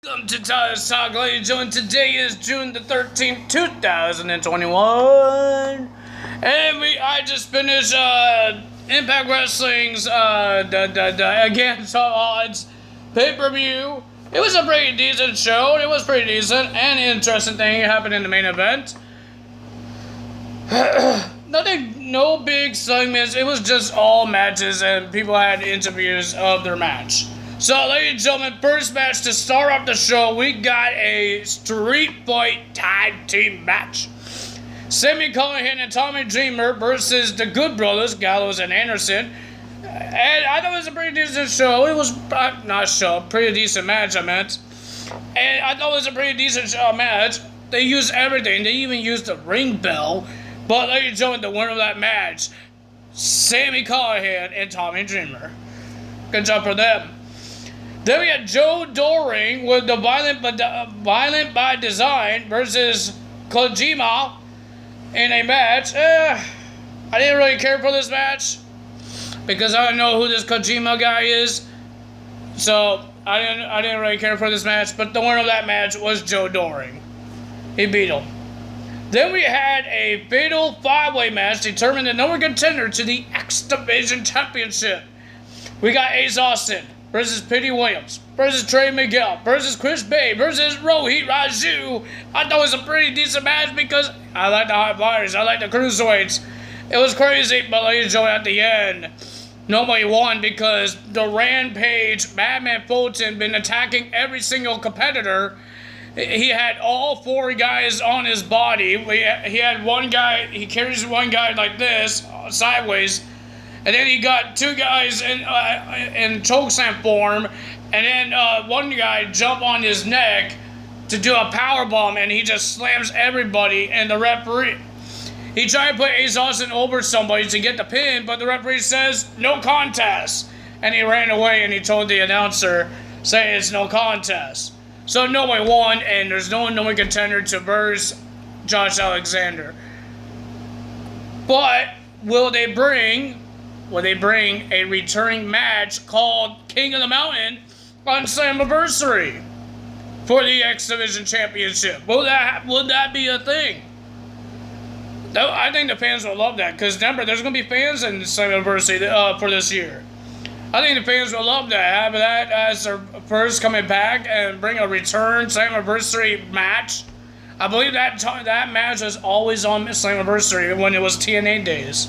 Welcome to Tyler's Talk, ladies and gentlemen. Today is June the 13th, 2021. And I just finished Impact Wrestling's Against All Odds pay-per-view. It was a pretty decent show. It was pretty decent. And interesting thing happened in the main event. No big segments. It was just all matches, and people had interviews of their match. So, ladies and gentlemen, first match to start off the show, we got a street fight tag team match. Sami Callihan and Tommy Dreamer versus the Good Brothers, Gallows and Anderson. And I thought it was a pretty decent show. It was, pretty decent match, I meant. And I thought it was a pretty decent match. They used everything. They even used the ring bell. But, ladies and gentlemen, the winner of that match, Sami Callihan and Tommy Dreamer. Good job for them. Then we had Joe Doering with the Violent by Design versus Kojima in a match. I didn't really care for this match because I don't know who this Kojima guy is. So I didn't really care for this match. But the winner of that match was Joe Doering. He beat him. Then we had a fatal five-way match to determine the number contender to the X Division Championship. We got Ace Austin versus Petey Williams, versus Trey Miguel, versus Chris Bay, versus Rohit Raju. I thought it was a pretty decent match because I like the High Flyers, I like the Cruiserweights. It was crazy, but ladies and gentlemen, at the end, nobody won because the Rampage, Madman Fulton, been attacking every single competitor. He had all four guys on his body. He had one guy, he carries one guy like this, sideways. And then he got two guys in chokeslam form, and then one guy jump on his neck to do a powerbomb, and he just slams everybody. And the referee, he tried to put Ace Austin over somebody to get the pin, but the referee says no contest, and he ran away and he told the announcer, saying it's no contest. So nobody won, and there's no one contender to verse Josh Alexander. But will they bring a returning match called King of the Mountain on Slammiversary for the X Division Championship? Will that be a thing? I think the fans will love that, because remember, there's going to be fans in Slammiversary for this year. I think the fans will love that, have that as their first coming back and bring a return Slammiversary match. I believe that match was always on Slammiversary when it was TNA days.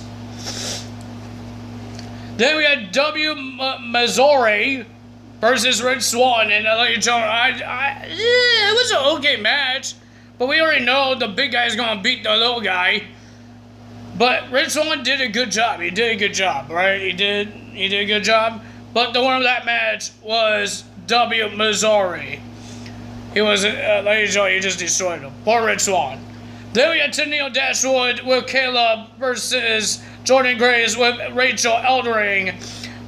Then we had W. Mazzori versus Rich Swann, and it was an okay match, but we already know the big guy is going to beat the little guy. But Rich Swann did a good job. He did a good job, right? He did a good job. But the winner of that match was W. Mazzori. He was, ladies and gentlemen, he just destroyed him. Poor Rich Swann. Then we had Tennille Dashwood with Caleb versus Jordynne Grace with Rachel Ellering.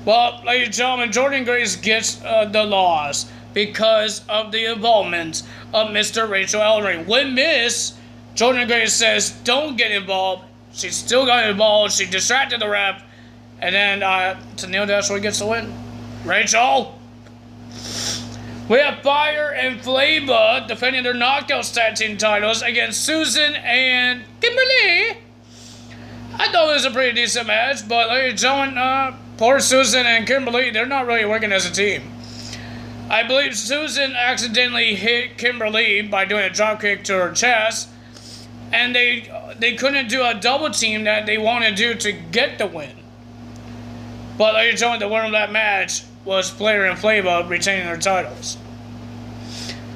Well, ladies and gentlemen, Jordynne Grace gets the loss because of the involvement of Mr. Rachel Ellering. When Jordynne Grace says, don't get involved. She still got involved. She distracted the ref. And then Tennille Dashwood gets the win. Rachel. We have Fire and Flava defending their Knockouts Tag Team titles against Susan and Kimberly. I thought it was a pretty decent match, but ladies and gentlemen, poor Susan and Kimberly, they're not really working as a team. I believe Susan accidentally hit Kimberly by doing a dropkick to her chest, and they couldn't do a double team that they wanted to do to get the win. But ladies and gentlemen, the winner of that match was Flair and Flava retaining their titles.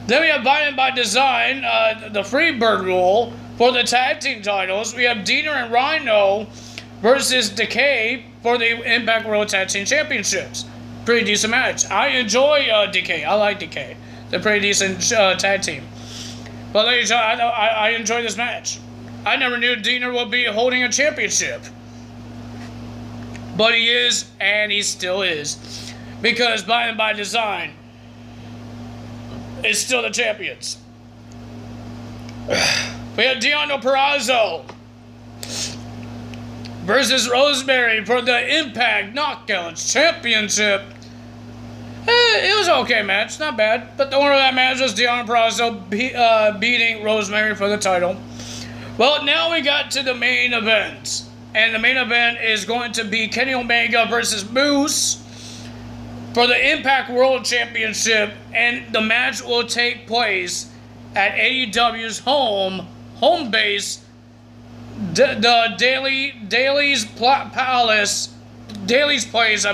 Then we have Violent by Design, the Freebird rule for the tag team titles. We have Deaner and Rhino versus Decay for the Impact World Tag Team Championships. Pretty decent match. I enjoy Decay. I like Decay. They're pretty decent tag team. But ladies and gentlemen, I enjoy this match. I never knew Deaner would be holding a championship. But he is, and he still is. Because Violent by Design is still the champions. We have Deonna Purrazzo versus Rosemary for the Impact Knockouts Championship. It was an okay match, not bad. But the winner of that match was Deonna Purrazzo beating Rosemary for the title. Well, now we got to the main event. And the main event is going to be Kenny Omega versus Moose for the Impact World Championship. And the match will take place at AEW's home base, the Daily's Place,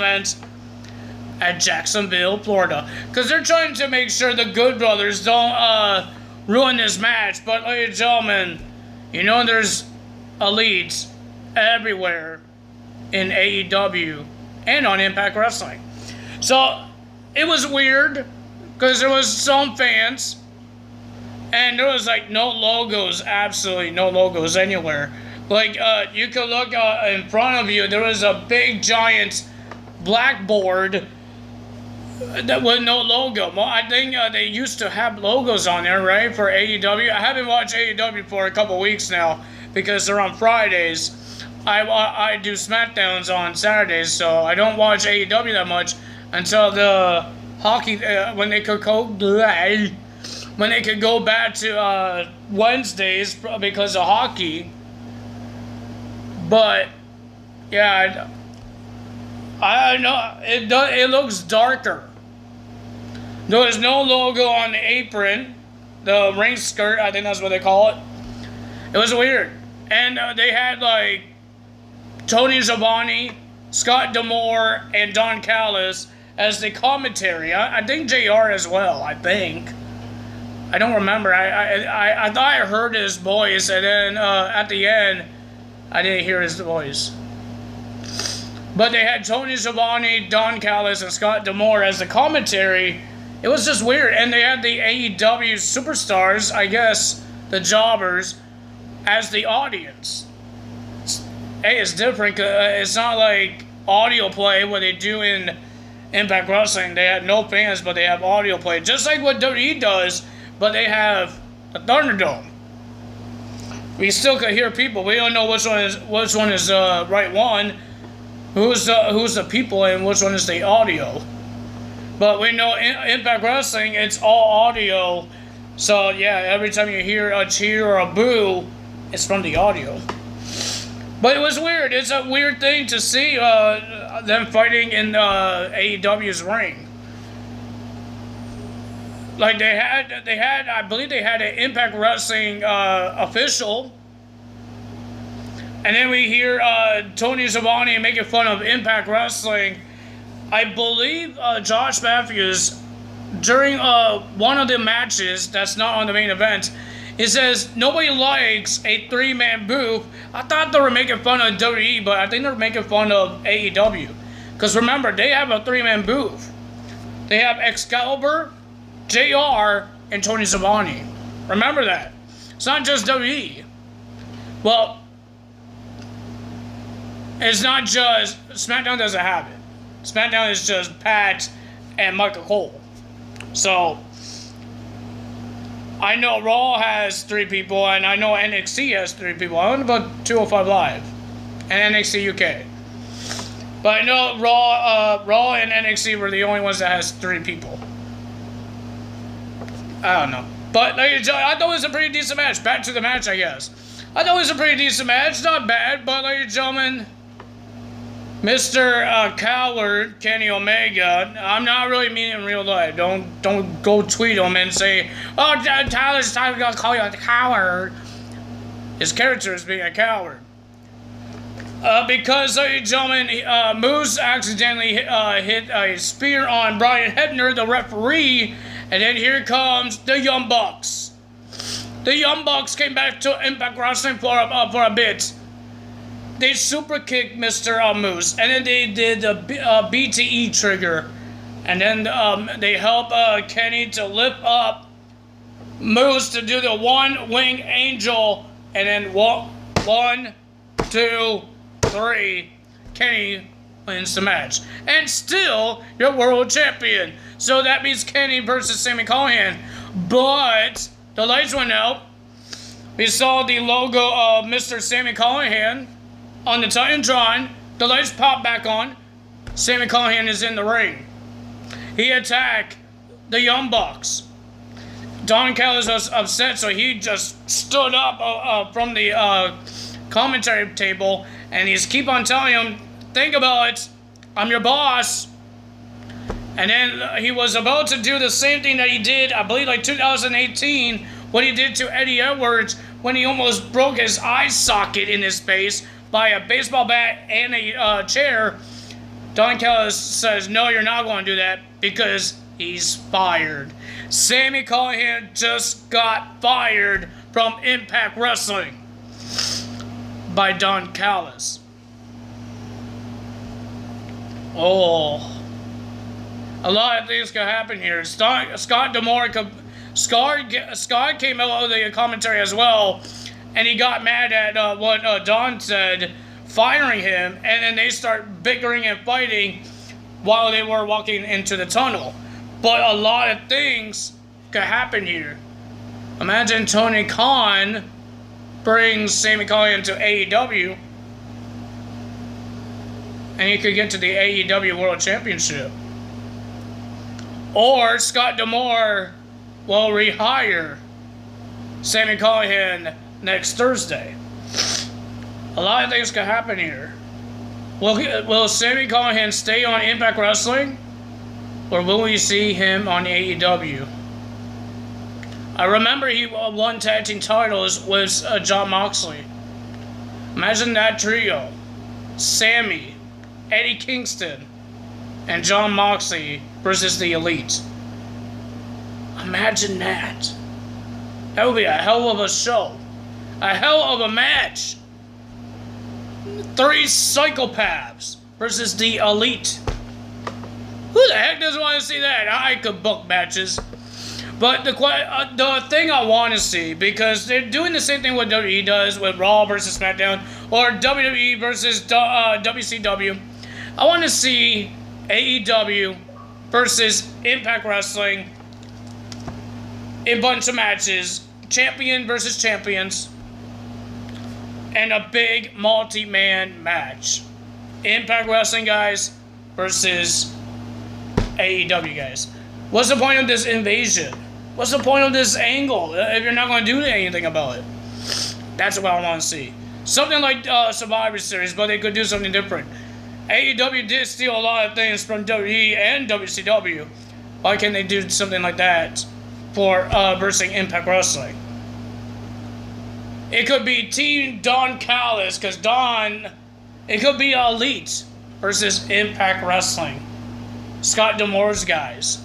at Jacksonville, Florida. Because they're trying to make sure the Good Brothers don't ruin this match. But, ladies and gentlemen, you know there's elites everywhere in AEW and on Impact Wrestling. So, it was weird because there was some fans and there was like no logos, absolutely no logos anywhere. Like, you could look in front of you, there was a big giant blackboard that with no logo. Well, I think they used to have logos on there, right, for AEW. I haven't watched AEW for a couple weeks now because they're on Fridays. I do SmackDowns on Saturdays, so I don't watch AEW that much until the hockey when they could go back to Wednesdays because of hockey. But yeah, I know it looks darker. There is no logo on the apron, the ring skirt, I think that's what they call it. It was weird. And they had like Tony Schiavone, Scott D'Amore, and Don Callis as the commentary. I think JR as well, I think. I don't remember. I thought I heard his voice, and then at the end, I didn't hear his voice. But they had Tony Schiavone, Don Callis, and Scott D'Amore as the commentary. It was just weird. And they had the AEW superstars, I guess, the jobbers, as the audience. Hey, it's different. It's not like audio play what they do in Impact Wrestling. They have no fans, but they have audio play. Just like what WWE does, but they have a Thunderdome. We still could hear people. We don't know which one is the right one. Who's the people and which one is the audio. But we know Impact Wrestling, it's all audio. So yeah, every time you hear a cheer or a boo, it's from the audio. But it was weird. It's a weird thing to see them fighting in AEW's ring. Like they had, I believe they had an Impact Wrestling official. And then we hear Tony Schiavone making fun of Impact Wrestling. I believe Josh Matthews, during one of the matches that's not on the main event, he says, nobody likes a three-man booth. I thought they were making fun of WWE, but I think they're making fun of AEW. Because remember, they have a three-man booth. They have Excalibur, JR, and Tony Schiavone. Remember that. It's not just WWE. Well, it's not just... SmackDown doesn't have it. SmackDown is just Pat and Michael Cole. So, I know Raw has 3 people, and I know NXT has 3 people. I don't know about 205 Live and NXT UK. But I know Raw and NXT were the only ones that has 3 people. I don't know. But I thought it was a pretty decent match. Back to the match, I guess. I thought it was a pretty decent match. Not bad, but ladies and gentlemen, Mr. Coward, Kenny Omega, I'm not really meaning in real life. Don't go tweet him and say, oh, Tyler's going to call you a coward. His character is being a coward. Because, ladies and gentlemen, Moose accidentally hit a spear on Brian Hebner, the referee, and then here comes the Young Bucks. The Young Bucks came back to Impact Wrestling for a bit. They super kicked Mr. Moose, and then they did the BTE trigger, and then they helped Kenny to lift up Moose to do the one wing angel, and then 1, 2, 3, Kenny wins the match, and still your world champion. So that means Kenny versus Sami Callihan, but the lights went out. We saw the logo of Mr. Sami Callihan on the Titantron. The lights pop back on. Sami Callihan is in the ring. he attacked the Young Bucks. Don Callis was upset, so he just stood up from the commentary table, and he's keep on telling him, think about it, I'm your boss. And then he was about to do the same thing that he did, I believe, like 2018, what he did to Eddie Edwards when he almost broke his eye socket in his face by a baseball bat and a chair. Don Callis says, no, you're not going to do that because he's fired. Sami Callihan just got fired from Impact Wrestling by Don Callis. Oh. A lot of things could happen here. Scott D'Amore Scott came out of the commentary as well, and he got mad at what Don said, firing him, and then they start bickering and fighting while they were walking into the tunnel. But a lot of things could happen here. Imagine Tony Khan brings Sami Callihan to AEW, and he could get to the AEW World Championship. Or Scott D'Amore will rehire Sami Callihan next Thursday. A lot of things could happen here. Will Sami Callihan stay on Impact Wrestling? Or will we see him on AEW? I remember he won tag team titles with Jon Moxley. Imagine that trio. Sammy, Eddie Kingston, and Jon Moxley versus the Elite. Imagine that. That would be a hell of a show. A hell of a match. 3 psychopaths versus the Elite. Who the heck doesn't want to see that? I could book matches. But the thing I want to see, because they're doing the same thing what WWE does with Raw versus SmackDown, or WWE versus WCW. I want to see AEW versus Impact Wrestling in a bunch of matches, champion versus champions, and a big multi-man match. Impact Wrestling guys versus AEW guys. What's the point of this invasion? What's the point of this angle if you're not going to do anything about it? That's what I want to see. Something like Survivor Series, but they could do something different. AEW did steal a lot of things from WWE and WCW. Why can't they do something like that for versus Impact Wrestling? It could be Team Don Callis, because it could be Elite versus Impact Wrestling. Scott D'Amore's guys.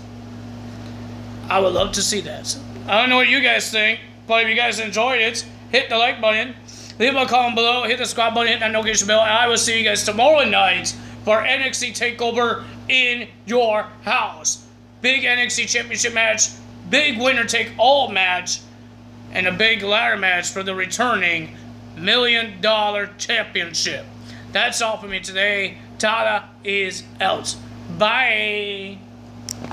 I would love to see that. I don't know what you guys think, but if you guys enjoyed it, hit the like button, leave a comment below, hit the subscribe button, hit that notification bell, and I will see you guys tomorrow night for NXT TakeOver in your house. Big NXT Championship match, big winner-take-all match, and a big ladder match for the returning $1 Million Championship. That's all for me today. Tada is out. Bye.